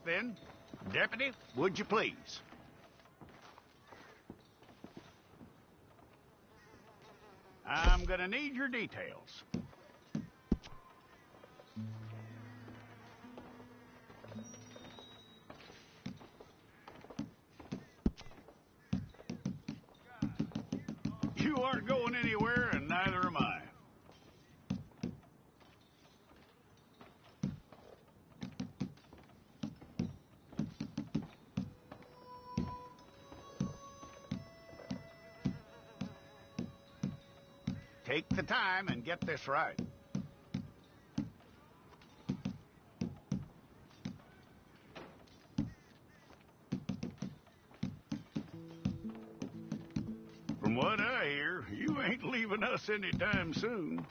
then. Deputy, would you please? I'm gonna need your details. You aren't going anywhere, and neither am I. Take the time and get this right. From what I hear, you ain't leaving us anytime soon.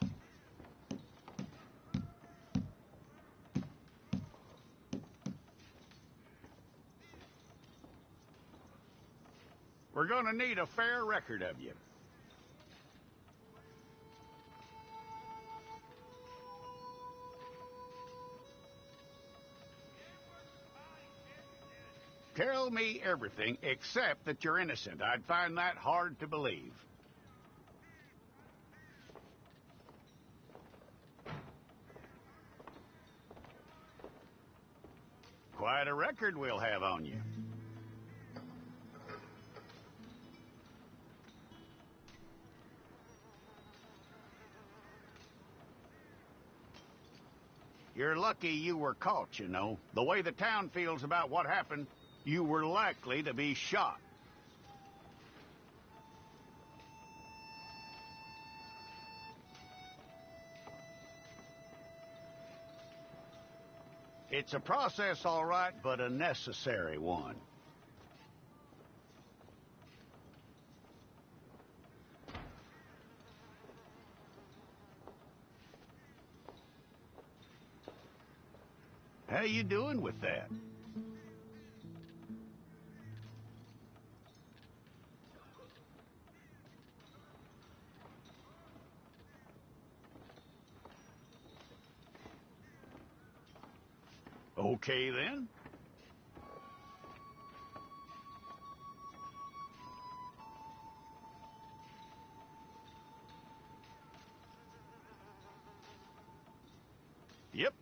We're gonna need a fair record of you. Tell me everything except that you're innocent. I'd find that hard to believe. Quite a record we'll have on you. You're lucky you were caught, you know. The way the town feels about what happened, you were likely to be shot. It's a process, all right, but a necessary one. How you doing with that? Okay, then. Yep.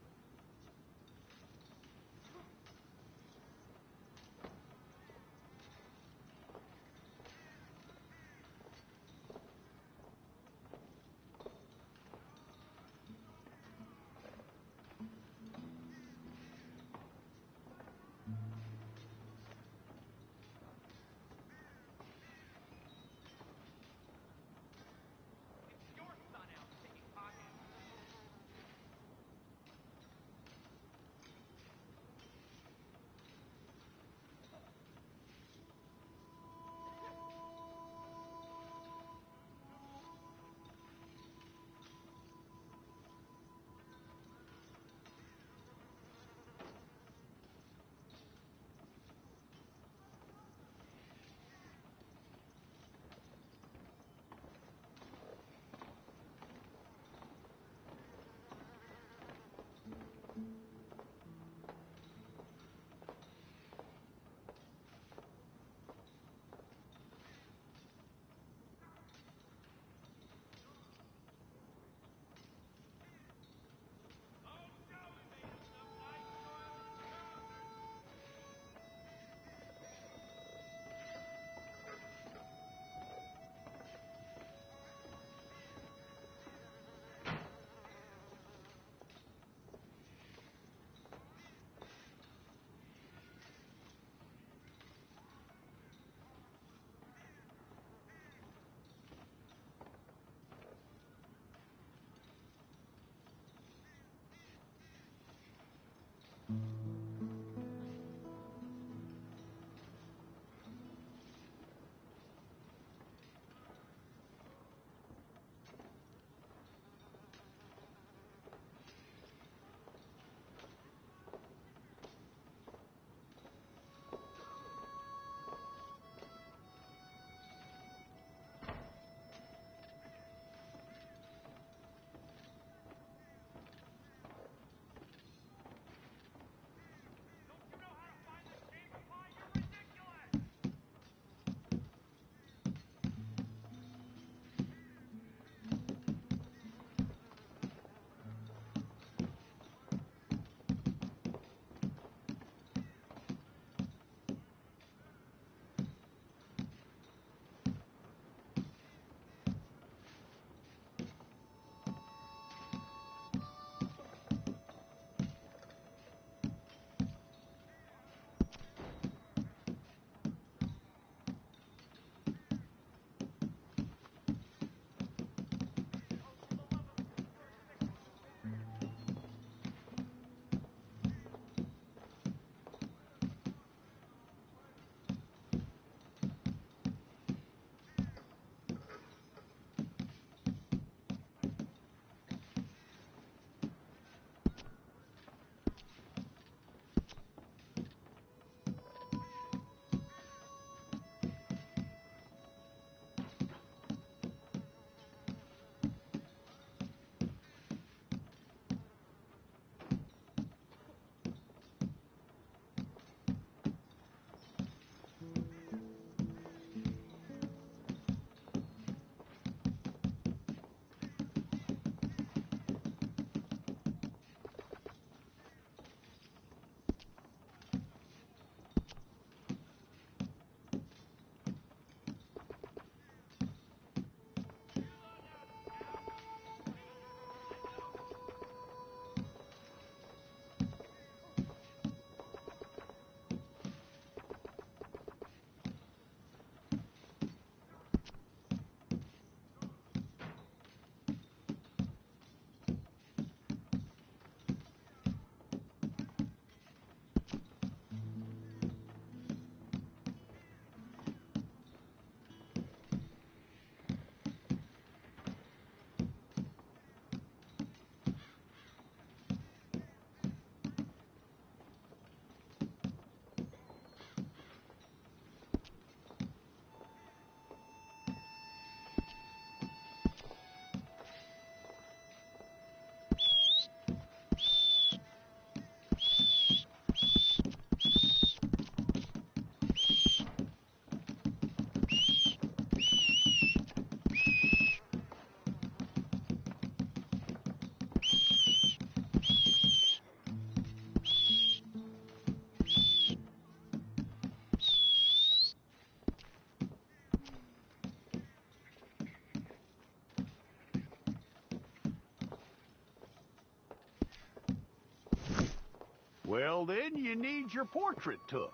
Well, then you need your portrait took.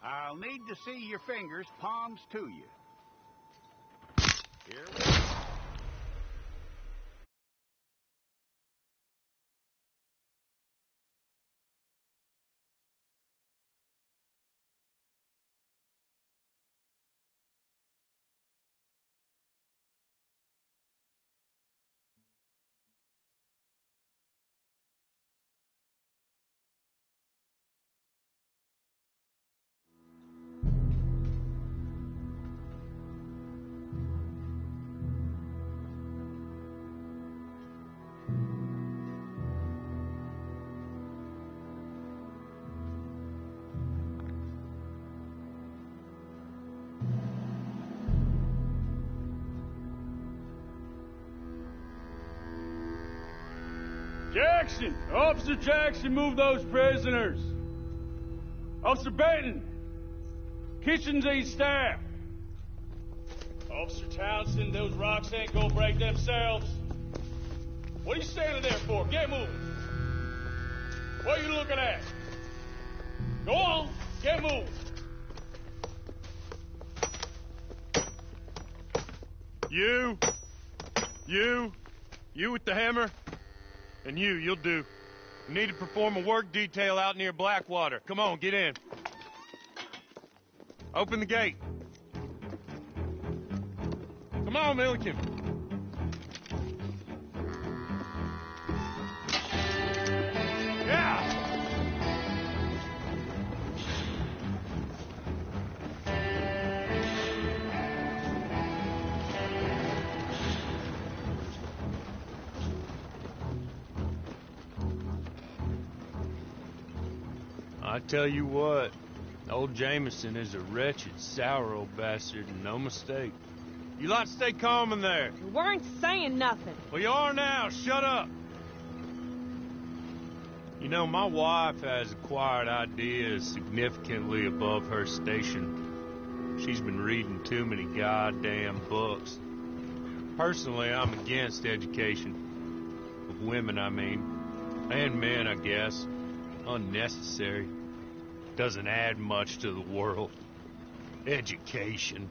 I'll need to see your fingers, palms to you. Here we go. Jackson! Officer Jackson, move those prisoners! Officer Benton! Kitchens aid staff! Officer Townsend, those rocks ain't gonna break themselves. What are you standing there for? Get moving! What are you looking at? Go on, get moving! You with the hammer? And you'll do. You need to perform a work detail out near Blackwater. Come on, get in. Open the gate. Come on, Milliken. Yeah! I tell you what, old Jameson is a wretched, sour old bastard, and no mistake. You lot stay calm in there. You weren't saying nothing. Well, you are now. Shut up. You know, my wife has acquired ideas significantly above her station. She's been reading too many goddamn books. Personally, I'm against education. Of women, I mean. And men, I guess. Unnecessary. Doesn't add much to the world. Education.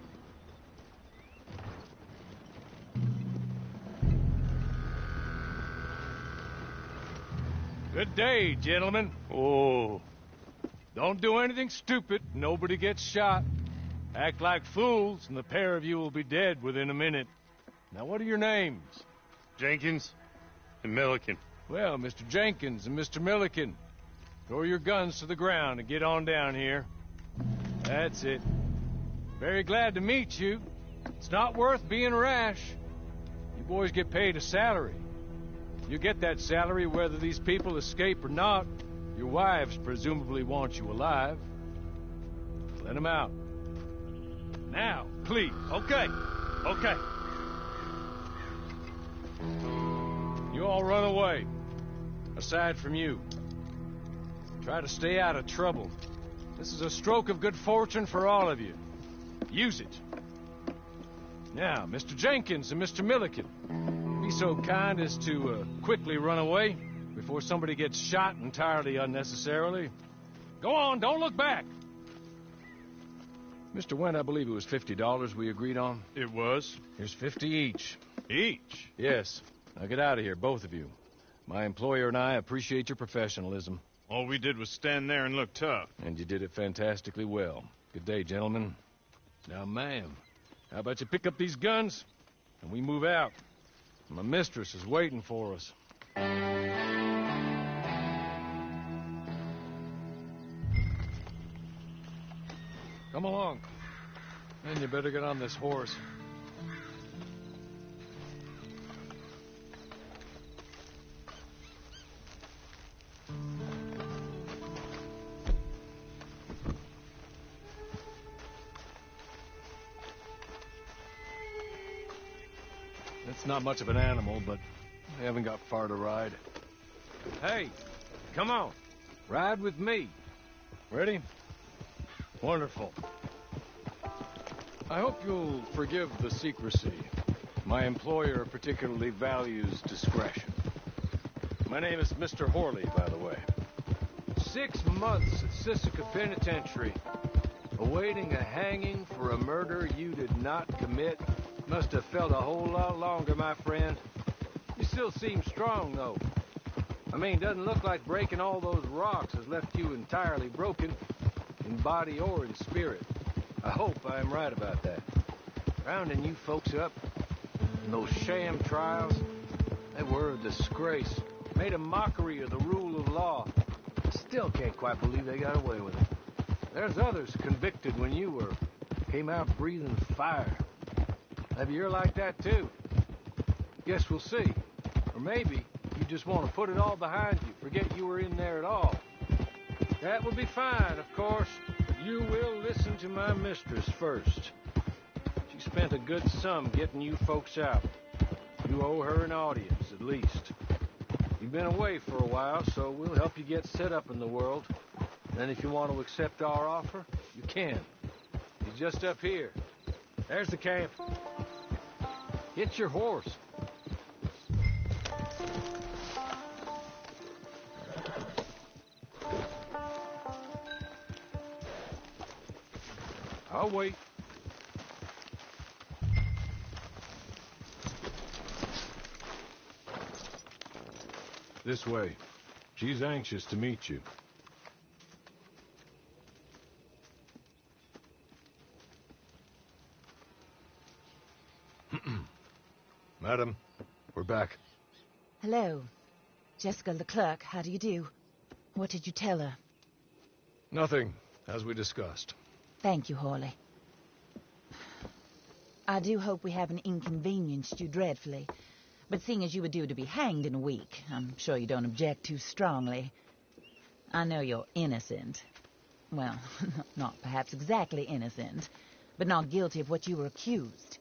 Good day, gentlemen. Oh. Don't do anything stupid. Nobody gets shot. Act like fools, and the pair of you will be dead within a minute. Now, what are your names? Jenkins and Milliken. Well, Mr. Jenkins and Mr. Milliken, throw your guns to the ground and get on down here. That's it. Very glad to meet you. It's not worth being rash. You boys get paid a salary. You get that salary whether these people escape or not. Your wives presumably want you alive. Let them out. Now, please. Okay. You all run away. Aside from you. Try to stay out of trouble. This is a stroke of good fortune for all of you. Use it. Now, Mr. Jenkins and Mr. Milliken, be so kind as to quickly run away before somebody gets shot entirely unnecessarily. Go on, don't look back. Mr. Wendt, I believe it was $50 we agreed on. It was. Here's 50 each. Each? Yes. Now get out of here, both of you. My employer and I appreciate your professionalism. All we did was stand there and look tough. And you did it fantastically well. Good day, gentlemen. Now, ma'am, how about you pick up these guns and we move out? My mistress is waiting for us. Come along. And you better get on this horse. It's not much of an animal, but I haven't got far to ride. Hey, come on. Ride with me. Ready? Wonderful. I hope you'll forgive the secrecy. My employer particularly values discretion. My name is Mr. Horley, by the way. 6 months at Sisika Penitentiary, awaiting a hanging for a murder you did not commit. Must have felt a whole lot longer, my friend. You still seem strong, though. I mean, doesn't look like breaking all those rocks has left you entirely broken, in body or in spirit. I hope I am right about that. Rounding you folks up, and those sham trials, they were a disgrace. Made a mockery of the rule of law. I still can't quite believe they got away with it. There's others convicted when you were. Came out breathing fire. Maybe you're like that too. Guess we'll see. Or maybe you just want to put it all behind you, forget you were in there at all. That will be fine, of course, but you will listen to my mistress first. She spent a good sum getting you folks out. You owe her an audience, at least. You've been away for a while, so we'll help you get set up in the world. Then if you want to accept our offer, you can. He's just up here. There's the camp. Get your horse. I'll wait. This way. She's anxious to meet you. Madam, we're back. Hello. Jessica Leclerc, how do you do? What did you tell her? Nothing, as we discussed. Thank you, Hawley. I do hope we haven't inconvenienced you dreadfully. But seeing as you were due to be hanged in a week, I'm sure you don't object too strongly. I know you're innocent. Well, not perhaps exactly innocent, but not guilty of what you were accused.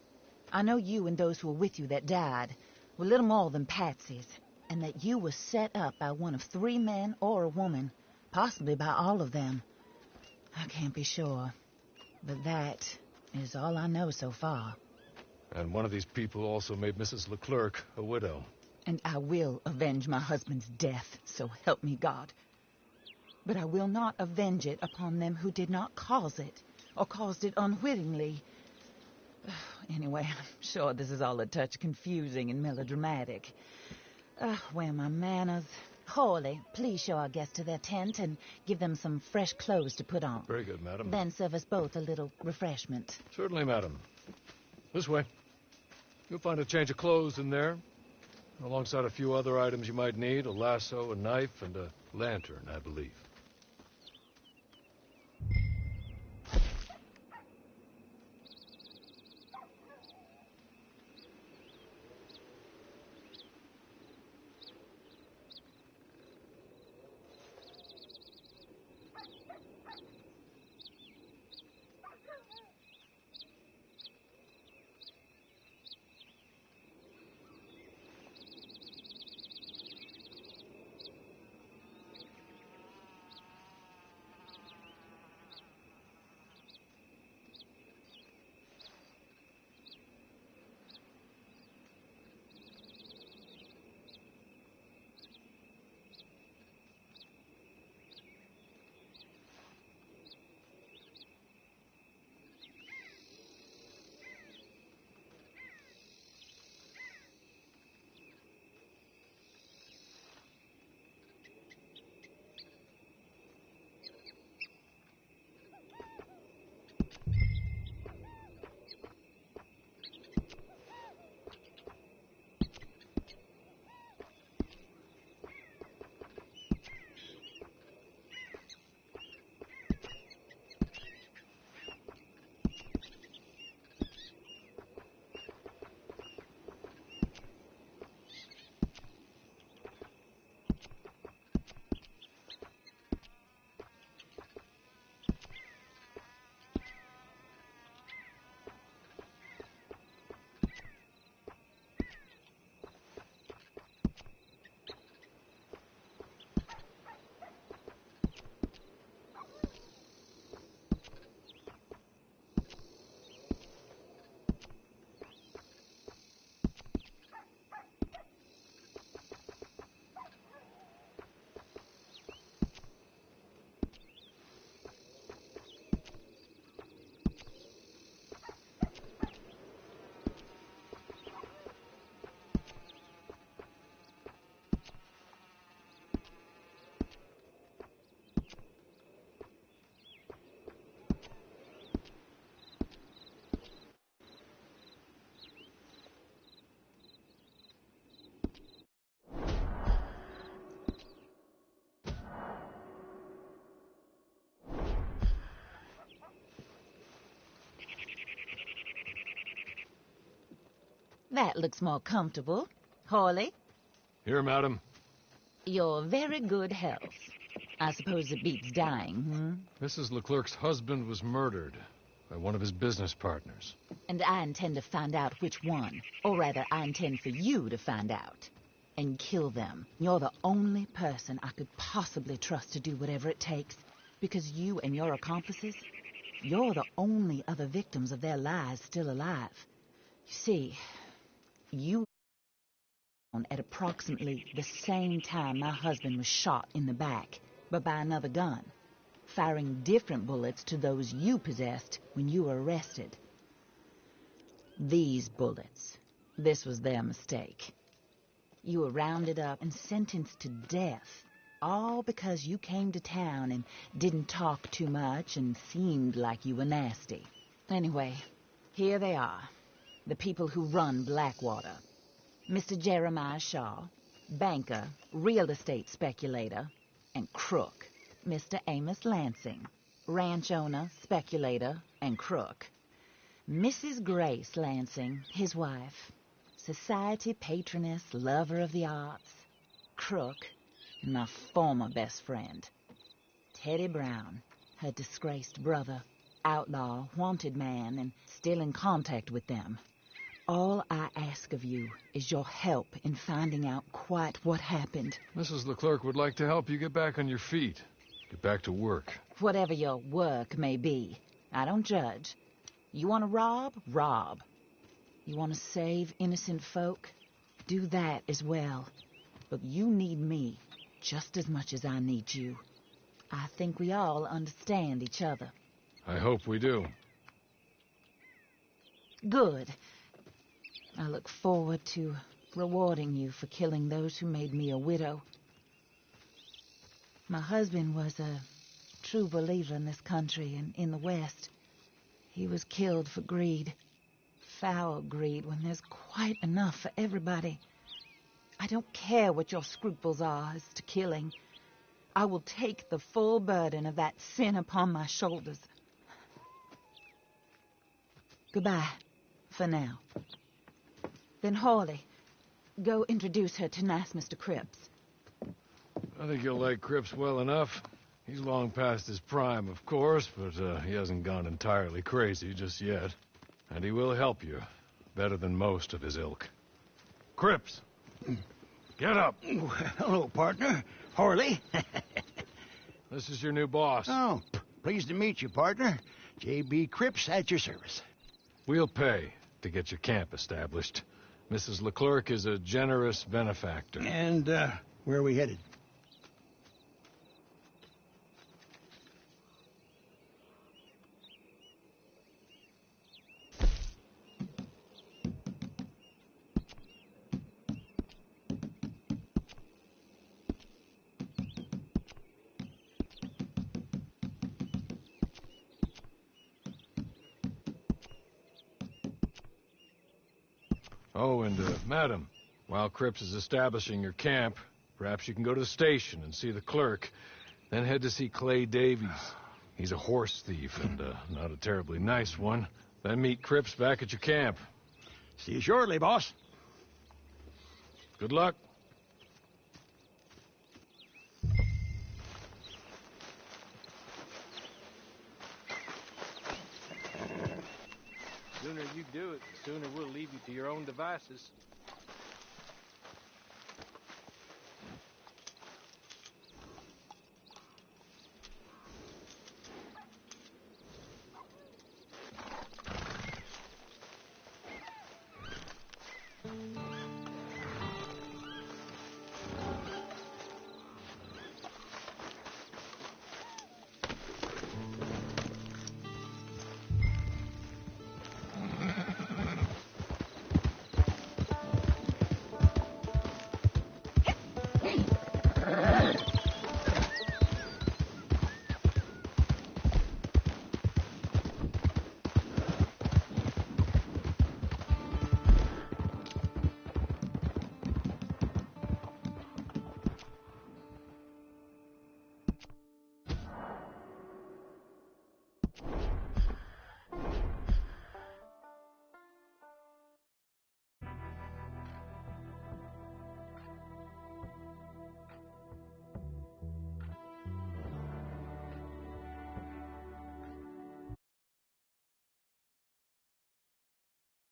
I know you and those who were with you that died were little more than patsies, and that you were set up by one of 3 men or a woman, possibly by all of them. I can't be sure, but that is all I know so far. And one of these people also made Mrs. Leclerc a widow. And I will avenge my husband's death, so help me God. But I will not avenge it upon them who did not cause it, or caused it unwittingly. Anyway, I'm sure this is all a touch confusing and melodramatic. Where are my manners? Hawley, please show our guests to their tent and give them some fresh clothes to put on. Very good, madam. Then serve us both a little refreshment. Certainly, madam. This way. You'll find a change of clothes in there, alongside a few other items you might need, a lasso, a knife, and a lantern, I believe. That looks more comfortable. Hawley, Here, madam. you're very good health. I suppose it beats dying, Mrs. Leclerc's husband was murdered by one of his business partners. And I intend to find out which one. Or rather, I intend for you to find out. And kill them. You're the only person I could possibly trust to do whatever it takes. Because you and your accomplices, you're the only other victims of their lies still alive. You see, you at approximately the same time my husband was shot in the back, but by another gun, firing different bullets to those you possessed when you were arrested. These bullets, this was their mistake. You were rounded up and sentenced to death, all because you came to town and didn't talk too much and seemed like you were nasty. Anyway, here they are, the people who run Blackwater. Mr. Jeremiah Shaw, banker, real estate speculator, and crook. Mr. Amos Lansing, ranch owner, speculator, and crook. Mrs. Grace Lansing, his wife, society patroness, lover of the arts, crook, and my former best friend. Teddy Brown, her disgraced brother, outlaw, wanted man, and still in contact with them. All I ask of you is your help in finding out quite what happened. Mrs. Leclerc would like to help you get back on your feet. Get back to work. Whatever your work may be, I don't judge. You want to rob? Rob. You want to save innocent folk? Do that as well. But you need me just as much as I need you. I think we all understand each other. I hope we do. Good. I look forward to rewarding you for killing those who made me a widow. My husband was a true believer in this country and in the West. He was killed for greed. Foul greed when there's quite enough for everybody. I don't care what your scruples are as to killing. I will take the full burden of that sin upon my shoulders. Goodbye, for now. Then Hawley, go introduce her to nice Mr. Cripps. I think you'll like Cripps well enough. He's long past his prime, of course, but he hasn't gone entirely crazy just yet. And he will help you, better than most of his ilk. Cripps! Get up! Hello, partner. Hawley. This is your new boss. Oh, pleased to meet you, partner. J.B. Cripps at your service. We'll pay to get your camp established. Mrs. Leclerc is a generous benefactor. And, where are we headed? Oh, and, madam, while Cripps is establishing your camp, perhaps you can go to the station and see the clerk, then head to see Clay Davies. He's a horse thief, and, not a terribly nice one. Then meet Cripps back at your camp. See you shortly, boss. Good luck. The sooner you do it, the sooner we'll leave you to your own devices.